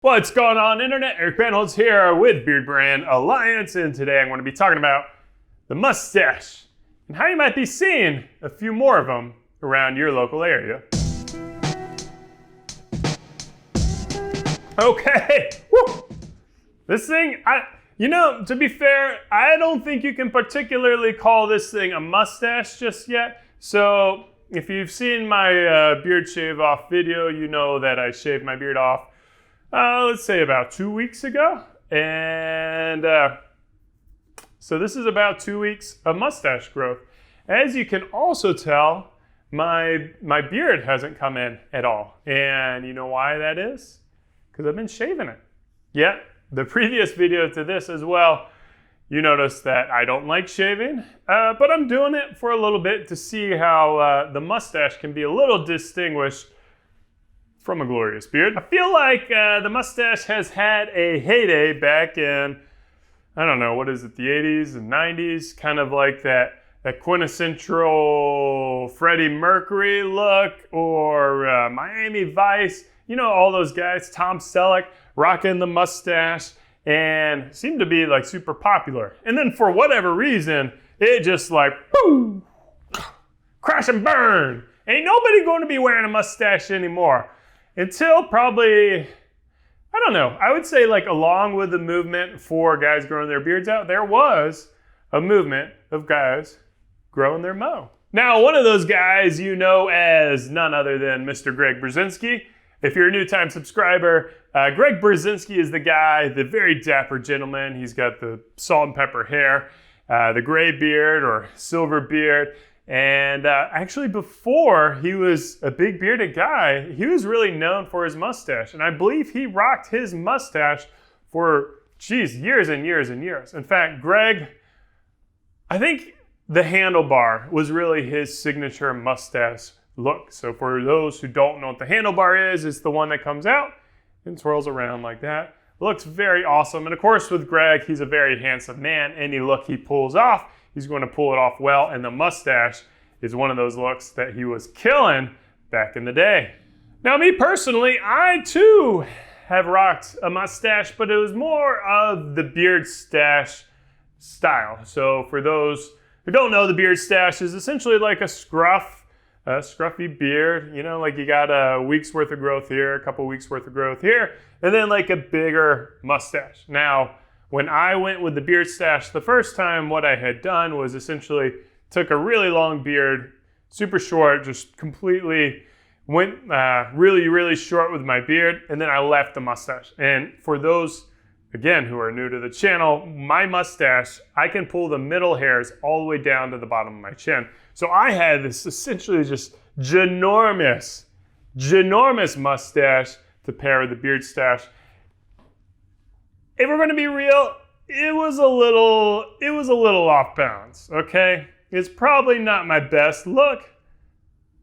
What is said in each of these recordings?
What's going on, Internet? Eric Bandholz here with Beardbrand Alliance, and today I'm going to be talking about the mustache and how you might be seeing a few more of them around your local area. Okay, woo! This thing, to be fair, I don't think you can particularly call this thing a mustache just yet. So if you've seen my beard shave off video, you know that I shaved my beard off let's say about 2 weeks ago. And so this is about 2 weeks of mustache growth. As you can also tell, my beard hasn't come in at all. And you know why that is? Because I've been shaving it. Yeah, the previous video to this as well, you notice that I don't like shaving, but I'm doing it for a little bit to see how the mustache can be a little distinguished from a glorious beard. I feel like the mustache has had a heyday back in, I don't know, what is it, the 80s and 90s? Kind of like that quintessential Freddie Mercury look, or Miami Vice. You know, all those guys, Tom Selleck, rocking the mustache, and seemed to be like super popular. And then for whatever reason, it just like, boom, crash and burn. Ain't nobody going to be wearing a mustache anymore. Until probably, I don't know, I would say like along with the movement for guys growing their beards out, there was a movement of guys growing their mo. Now, one of those guys you know as none other than Mr. Greg Berzinsky. If you're a new time subscriber, Greg Berzinsky is the guy, the very dapper gentleman. He's got the salt and pepper hair, the gray beard or silver beard. And actually before he was a big bearded guy, he was really known for his mustache. And I believe he rocked his mustache for, years and years and years. In fact, Greg, I think the handlebar was really his signature mustache look. So for those who don't know what the handlebar is, it's the one that comes out and twirls around like that. It looks very awesome. And of course with Greg, he's a very handsome man. Any look he pulls off, he's going to pull it off well, and the mustache is one of those looks that he was killing back in the day. Now, me personally, I too have rocked a mustache, but it was more of the Beard Stache style. So for those who don't know, the Beard Stache is essentially like a scruffy beard. You know, like you got a week's worth of growth here, a couple weeks worth of growth here, and then like a bigger mustache. Now, when I went with the Beard Stache the first time, what I had done was essentially took a really long beard, super short, just completely went really, really short with my beard, and then I left the mustache. And for those, again, who are new to the channel, my mustache, I can pull the middle hairs all the way down to the bottom of my chin. So I had this essentially just ginormous mustache to pair with the Beard Stache. If we're going to be real, it was a little off balance, okay? It's probably not my best look,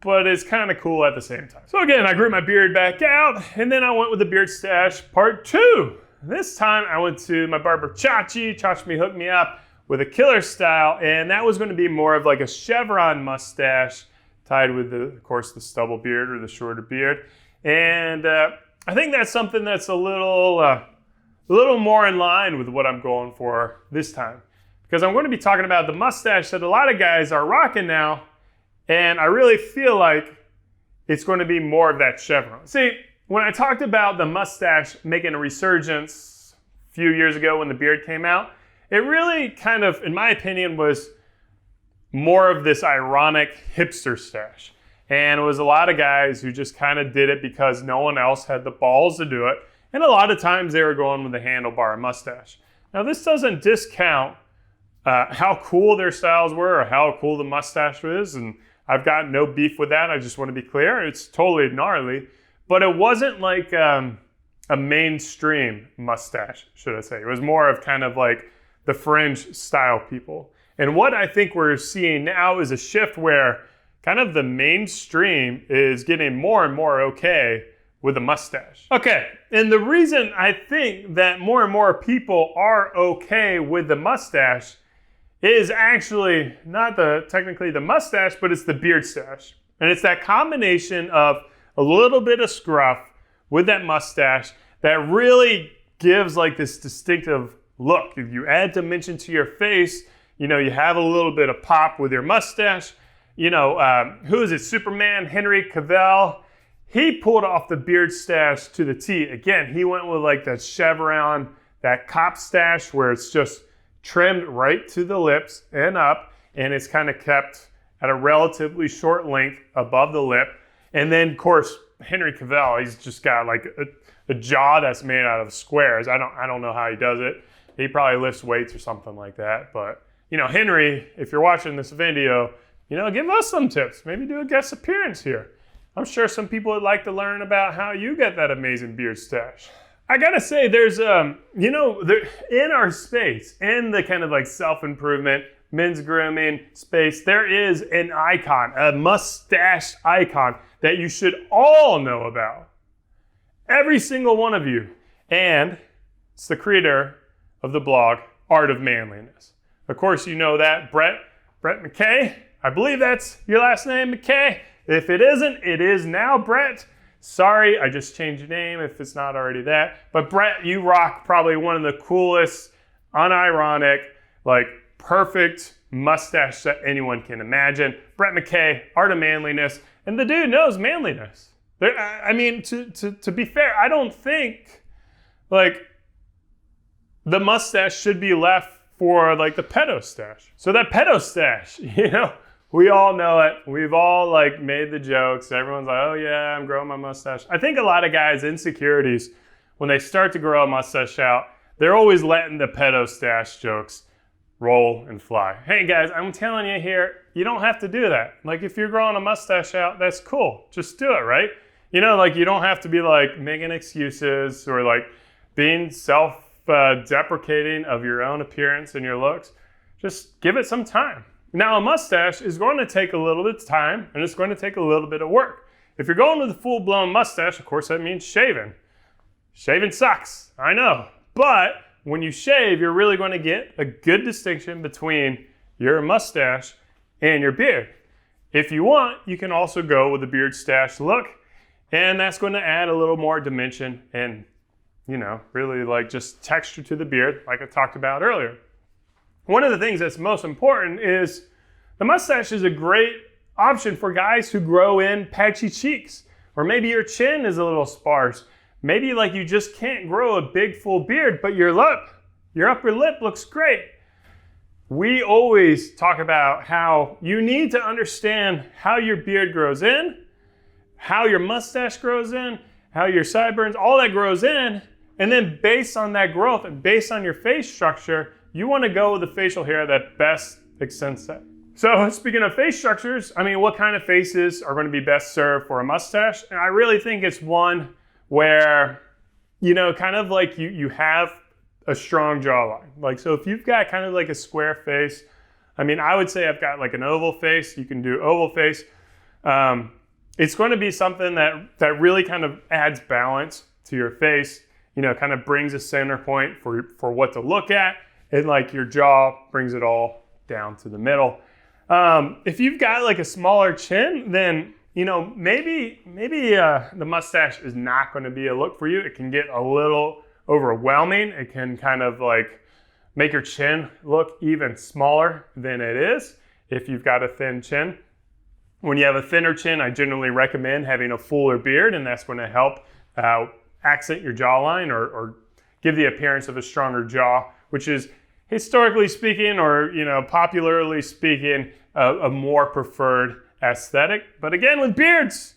but it's kind of cool at the same time. So again, I grew my beard back out, and then I went with the Beard Stache part 2. This time I went to my barber Chachi. Chachi hooked me up with a killer style, and that was going to be more of like a chevron mustache tied with, of course, the stubble beard or the shorter beard. And I think that's something that's a little more in line with what I'm going for this time. Because I'm going to be talking about the mustache that a lot of guys are rocking now, and I really feel like it's going to be more of that chevron. See, when I talked about the mustache making a resurgence a few years ago when the beard came out, it really kind of, in my opinion, was more of this ironic hipster stache. And it was a lot of guys who just kind of did it because no one else had the balls to do it. And a lot of times they were going with the handlebar mustache. Now, this doesn't discount how cool their styles were or how cool the mustache is. And I've got no beef with that. I just want to be clear. It's totally gnarly. But it wasn't like a mainstream mustache, should I say. It was more of kind of like the fringe style people. And what I think we're seeing now is a shift where kind of the mainstream is getting more and more okay with a mustache. Okay, and the reason I think that more and more people are okay with the mustache is actually not technically the mustache, but it's the Beard Stache. And it's that combination of a little bit of scruff with that mustache that really gives like this distinctive look. If you add dimension to your face, you know, you have a little bit of pop with your mustache. You know, who is it? Superman, Henry Cavill. He pulled off the beard stache to the T. Again, he went with like that chevron, that cop stache where it's just trimmed right to the lips and up, and it's kind of kept at a relatively short length above the lip. And then, of course, Henry Cavill, he's just got like a jaw that's made out of squares. I don't know how he does it. He probably lifts weights or something like that. But, you know, Henry, if you're watching this video, you know, give us some tips. Maybe do a guest appearance here. I'm sure some people would like to learn about how you get that amazing beard stache. I gotta say, there's, you know, in our space, in the kind of like self-improvement, men's grooming space, there is an icon, a mustache icon that you should all know about. Every single one of you. And it's the creator of the blog, Art of Manliness. Of course, you know that, Brett McKay. I believe that's your last name, McKay. If it isn't, it is now, Brett. Sorry, I just changed your name if it's not already that. But Brett, you rock probably one of the coolest, unironic, like perfect mustache that anyone can imagine. Brett McKay, Art of Manliness. And the dude knows manliness. I mean, to be fair, I don't think like the mustache should be left for like the pedo stache. So that pedo stache, you know, we all know it. We've all like made the jokes. Everyone's like, oh yeah, I'm growing my mustache. I think a lot of guys' insecurities, when they start to grow a mustache out, they're always letting the pedo stache jokes roll and fly. Hey guys, I'm telling you here, you don't have to do that. Like if you're growing a mustache out, that's cool. Just do it, right? You know, like you don't have to be like making excuses or like being self-deprecating of your own appearance and your looks. Just give it some time. Now a mustache is going to take a little bit of time and it's going to take a little bit of work. If you're going with a full-blown mustache, of course that means shaving. Shaving sucks, I know. But when you shave, you're really going to get a good distinction between your mustache and your beard. If you want, you can also go with the beard stache look, and that's going to add a little more dimension and, you know, really like just texture to the beard like I talked about earlier. One of the things that's most important is the mustache is a great option for guys who grow in patchy cheeks, or maybe your chin is a little sparse. Maybe like you just can't grow a big full beard, but your upper lip looks great. We always talk about how you need to understand how your beard grows in, how your mustache grows in, how your sideburns, all that grows in, and then based on that growth and based on your face structure, you want to go with the facial hair that best extends that. So speaking of face structures, I mean, what kind of faces are going to be best served for a mustache? And I really think it's one where, you know, kind of like you have a strong jawline. Like, so if you've got kind of like a square face, I mean, I would say I've got like an oval face. You can do oval face. It's going to be something that really kind of adds balance to your face, you know, kind of brings a center point for what to look at, and like your jaw brings it all down to the middle. If you've got like a smaller chin, then, you know, maybe the mustache is not going to be a look for you. It can get a little overwhelming. It can kind of like make your chin look even smaller than it is if you've got a thin chin. When you have a thinner chin, I generally recommend having a fuller beard, and that's going to help accent your jawline or give the appearance of a stronger jaw, which is historically speaking, or, you know, popularly speaking, a more preferred aesthetic. But again, with beards,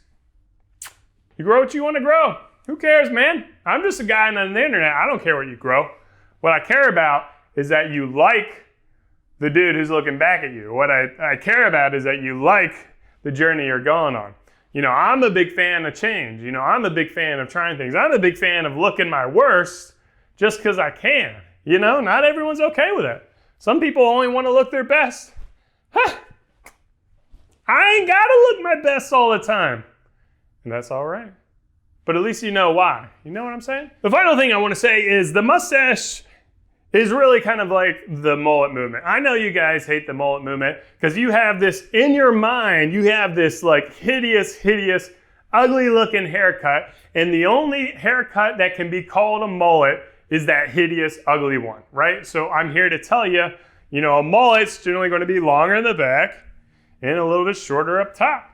you grow what you want to grow. Who cares, man? I'm just a guy on the internet. I don't care what you grow. What I care about is that you like the dude who's looking back at you. What I care about is that you like the journey you're going on. You know, I'm a big fan of change. You know, I'm a big fan of trying things. I'm a big fan of looking my worst just because I can. You know, not everyone's okay with it. Some people only want to look their best. Huh. I ain't got to look my best all the time. And that's all right. But at least you know why. You know what I'm saying? The final thing I want to say is the mustache is really kind of like the mullet movement. I know you guys hate the mullet movement because you have this in your mind, you have this like hideous ugly looking haircut, and the only haircut that can be called a mullet is that hideous, ugly one, right? So I'm here to tell you, a mullet's generally going to be longer in the back and a little bit shorter up top.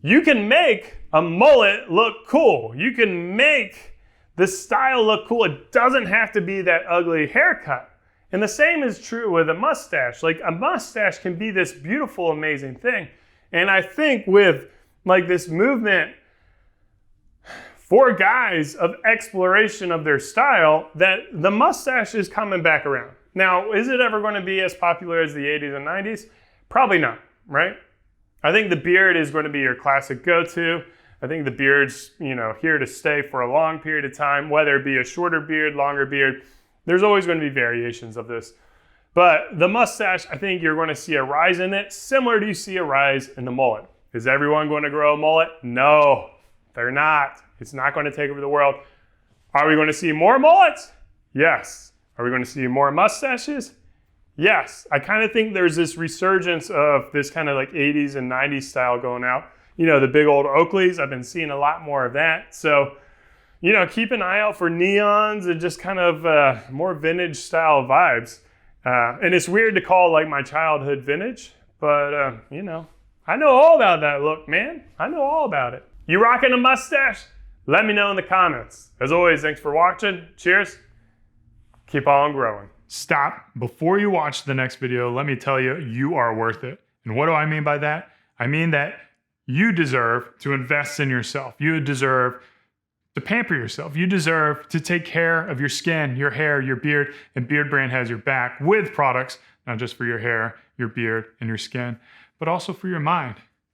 You can make a mullet look cool. You can make the style look cool. It doesn't have to be that ugly haircut. And the same is true with a mustache. Like, a mustache can be this beautiful, amazing thing. And I think with like this movement for guys of exploration of their style, that the mustache is coming back around. Now, is it ever going to be as popular as the 80s and 90s? Probably not, right? I think the beard is going to be your classic go-to. I think the beard's, here to stay for a long period of time, whether it be a shorter beard, longer beard. There's always going to be variations of this. But the mustache, I think you're going to see a rise in it, similar to you see a rise in the mullet. Is everyone going to grow a mullet? No, they're not. It's not going to take over the world. Are we going to see more mullets? Yes. Are we going to see more mustaches? Yes. I kind of think there's this resurgence of this kind of like 80s and 90s style going out. The big old Oakleys, I've been seeing a lot more of that. So, keep an eye out for neons and just kind of more vintage style vibes. And it's weird to call like my childhood vintage, but I know all about that look, man. I know all about it. You rocking a mustache? Let me know in the comments. As always, thanks for watching. Cheers. Keep on growing. Stop. Before you watch the next video, let me tell you, you are worth it. And what do I mean by that? I mean that you deserve to invest in yourself. You deserve to pamper yourself. You deserve to take care of your skin, your hair, your beard, and Beardbrand has your back with products, not just for your hair, your beard, and your skin, but also for your mind.